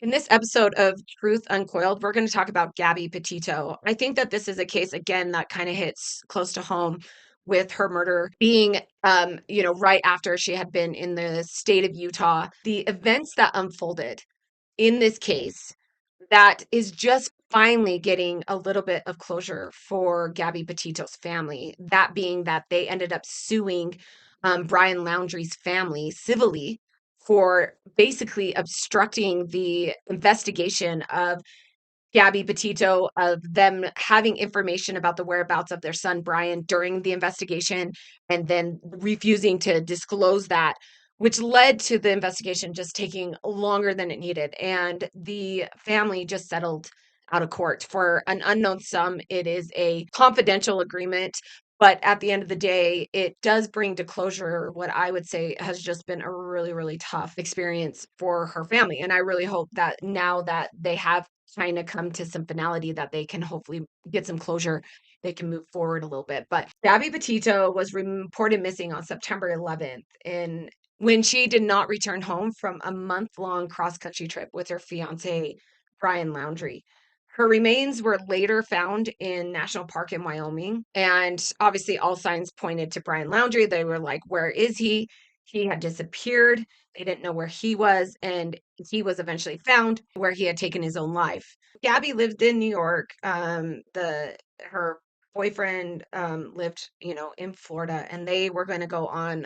In this episode of Truth UnCoiled, we're going to talk about Gabby Petito. I think that this is a case, again, that kind of hits close to home with her murder being, right after she had been in the state of Utah. The events that unfolded in this case that is just finally getting a little bit of closure for Gabby Petito's family. That being that they ended up suing Brian Laundrie's family civilly for basically obstructing the investigation of Gabby Petito, of them having information about the whereabouts of their son Brian during the investigation and then refusing to disclose that, which led to the investigation just taking longer than it needed. And the family just settled out of court for an unknown sum. It is a confidential agreement, but at the end of the day, it does bring to closure what I would say has just been a really, really tough experience for her family. And I really hope that now that they have kind of come to some finality, that they can hopefully get some closure, they can move forward a little bit. But Gabby Petito was reported missing on September 11th, and when she did not return home from a month-long cross-country trip with her fiance Brian Laundrie. Her remains were later found in National Park in Wyoming, and obviously all signs pointed to Brian Laundrie. They were like, where is he? He had disappeared. They didn't know where he was, and he was eventually found where he had taken his own life. Gabby lived in New York. The her boyfriend lived, in Florida, and they were going to go on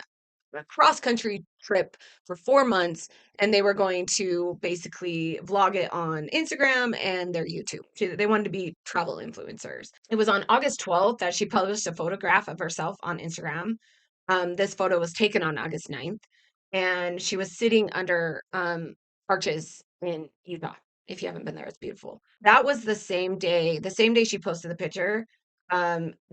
a cross country trip for 4 months, and they were going to basically vlog it on Instagram and their YouTube. They wanted to be travel influencers. It was on August 12th that she published a photograph of herself on Instagram. This photo was taken on August 9th, and she was sitting under arches in Utah. If you haven't been there, it's beautiful. That was the same day she posted the picture.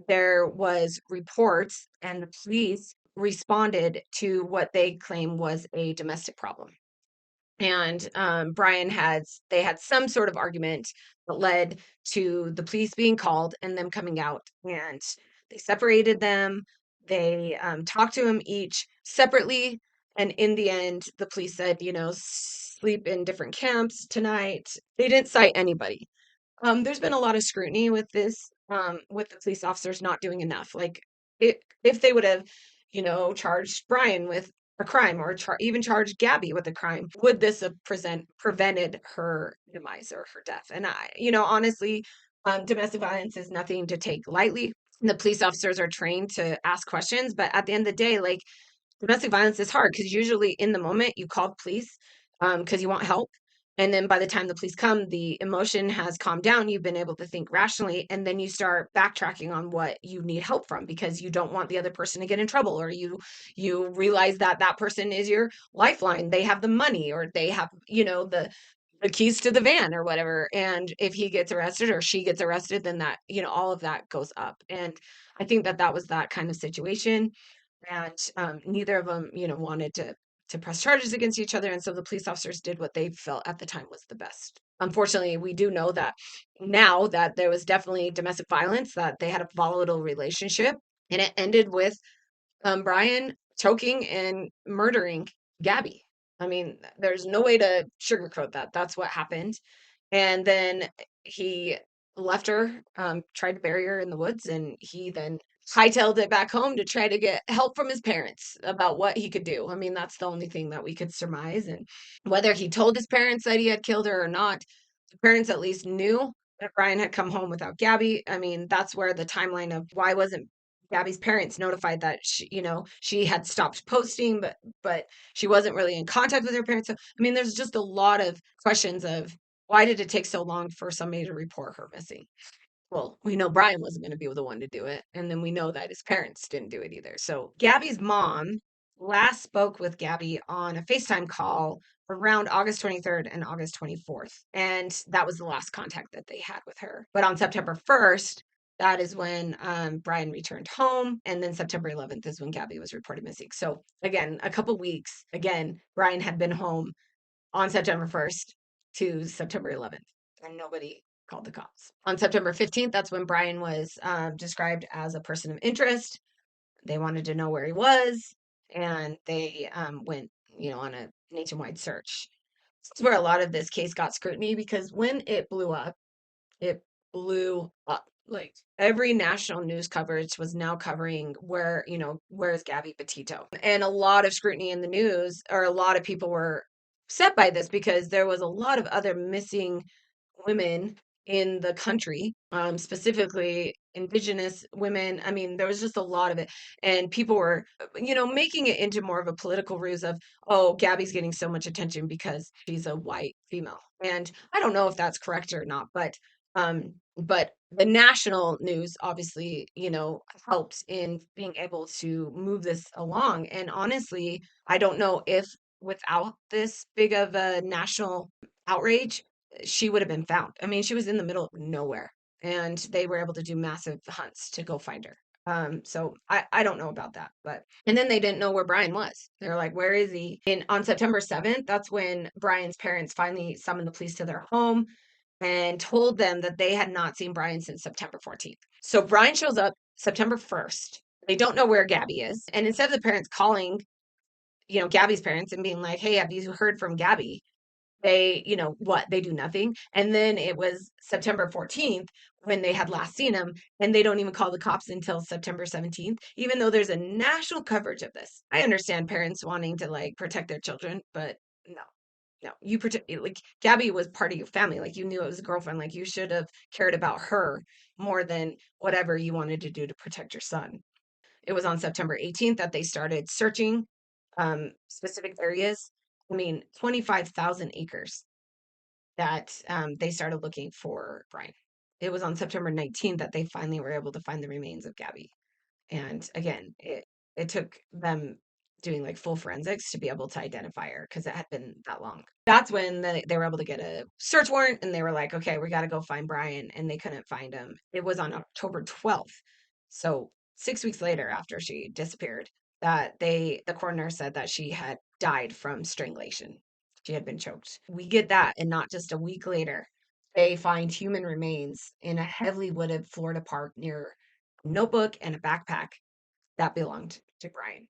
There was reports, and the police responded to what they claim was a domestic problem. And they had some sort of argument that led to the police being called and them coming out, and they separated them. They talked to them each separately, and in the end the police said, sleep in different camps tonight. They didn't cite anybody. There's been a lot of scrutiny with this, with the police officers not doing enough. Like, if they would have, charged Brian with a crime, or even charged Gabby with a crime, would this have prevented her demise or her death? And honestly, domestic violence is nothing to take lightly. The police officers are trained to ask questions, but at the end of the day, like, domestic violence is hard because usually in the moment you call the police because you want help. And then by the time the police come, the emotion has calmed down. You've been able to think rationally. And then you start backtracking on what you need help from because you don't want the other person to get in trouble, or you realize that that person is your lifeline. They have the money, or they have, the keys to the van or whatever. And if he gets arrested or she gets arrested, then that, all of that goes up. And I think that that was that kind of situation, and neither of them, wanted to press charges against each other, and so the police officers did what they felt at the time was the best. Unfortunately, we do know that now that there was definitely domestic violence, that they had a volatile relationship, and it ended with Brian choking and murdering Gabby. I mean, there's no way to sugarcoat that. That's what happened. And then he left her, tried to bury her in the woods, and he then hightailed it back home to try to get help from his parents about what he could do. I mean, that's the only thing that we could surmise. And whether he told his parents that he had killed her or not, the parents at least knew that Brian had come home without Gabby. I mean, that's where the timeline of why wasn't Gabby's parents notified that she had stopped posting, but she wasn't really in contact with her parents. So, I mean, there's just a lot of questions of why did it take so long for somebody to report her missing? Well, we know Brian wasn't going to be the one to do it. And then we know that his parents didn't do it either. So Gabby's mom last spoke with Gabby on a FaceTime call around August 23rd and August 24th. And that was the last contact that they had with her. But on September 1st, that is when Brian returned home. And then September 11th is when Gabby was reported missing. So again, a couple weeks, again, Brian had been home on September 1st to September 11th, and nobody called the cops. On September 15th, that's when Brian was described as a person of interest. They wanted to know where he was, and they went, on a nationwide search. This is where a lot of this case got scrutiny because when it blew up. Like every national news coverage was now covering where's Gabby Petito? And a lot of scrutiny in the news, or a lot of people were upset by this because there was a lot of other missing women in the country, specifically indigenous women. I mean, there was just a lot of it. And people were, making it into more of a political ruse of, oh, Gabby's getting so much attention because she's a white female. And I don't know if that's correct or not, but the national news obviously, helped in being able to move this along. And honestly, I don't know if without this big of a national outrage, she would have been found. I mean, she was in the middle of nowhere and they were able to do massive hunts to go find her. So I don't know about that, but and then they didn't know where Brian was. They're like, where is he? And on September 7th, that's when Brian's parents finally summoned the police to their home and told them that they had not seen Brian since September 14th. So Brian shows up September 1st. They don't know where Gabby is. And instead of the parents calling, Gabby's parents and being like, hey, have you heard from Gabby? They, what? They do nothing. And then it was September 14th when they had last seen him, and they don't even call the cops until September 17th, even though there's a national coverage of this. I understand parents wanting to like protect their children, but no. No, you protect, like Gabby was part of your family. Like you knew it was a girlfriend. Like you should have cared about her more than whatever you wanted to do to protect your son. It was on September 18th that they started searching specific areas. I mean, 25,000 acres that they started looking for Brian. It was on September 19th that they finally were able to find the remains of Gabby. And again, it took them doing like full forensics to be able to identify her because it had been that long. That's when they were able to get a search warrant and they were like, okay, we got to go find Brian. And they couldn't find him. It was on October 12th. So 6 weeks later, after she disappeared, that the coroner said that she had died from strangulation. She had been choked. We get that. And not just a week later, they find human remains in a heavily wooded Florida park near notebook and a backpack that belonged to Brian.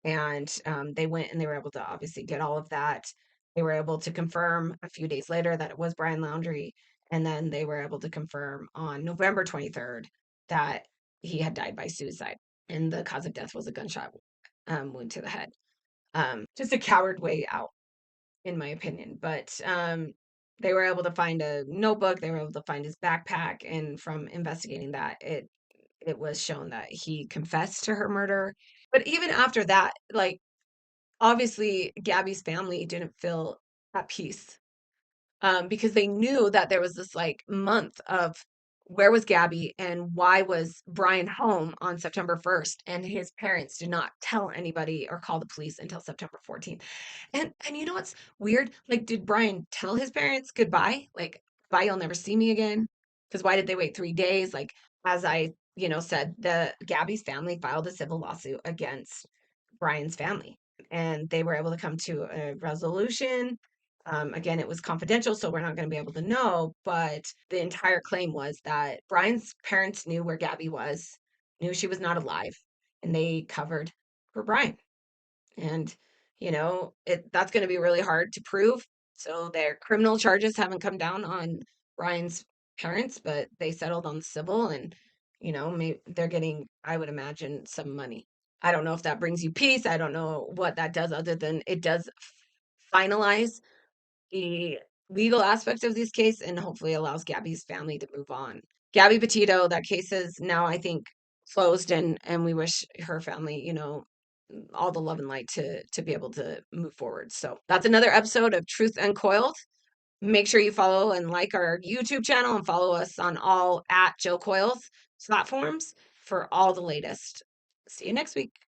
And they went and they were able to obviously get all of that. They were able to confirm a few days later that it was Brian Laundrie. And then they were able to confirm on November 23rd that he had died by suicide. And the cause of death was a gunshot wound to the head. Just a coward way out, in my opinion. But they were able to find a notebook. They were able to find his backpack. And from investigating that, it was shown that he confessed to her murder. But even after that, like obviously Gabby's family didn't feel at peace because they knew that there was this like month of where was Gabby and why was Brian home on September 1st, and his parents did not tell anybody or call the police until September 14th. And you know what's weird? Like, did Brian tell his parents goodbye? Like, bye, you'll never see me again? Because why did they wait 3 days? Like, as I, said, the Gabby's family filed a civil lawsuit against Brian's family, and they were able to come to a resolution. Again, it was confidential, so we're not going to be able to know. But the entire claim was that Brian's parents knew where Gabby was, knew she was not alive, and they covered for Brian. And, that's going to be really hard to prove. So their criminal charges haven't come down on Brian's parents, but they settled on civil and, maybe they're getting, I would imagine, some money. I don't know if that brings you peace. I don't know what that does other than it does finalize the legal aspect of this case and hopefully allows Gabby's family to move on. Gabby Petito, that case is now, I think, closed, and we wish her family, all the love and light to be able to move forward. So that's another episode of Truth Uncoiled. Make sure you follow and like our YouTube channel and follow us on all at Jill Coils platforms for all the latest. See you next week.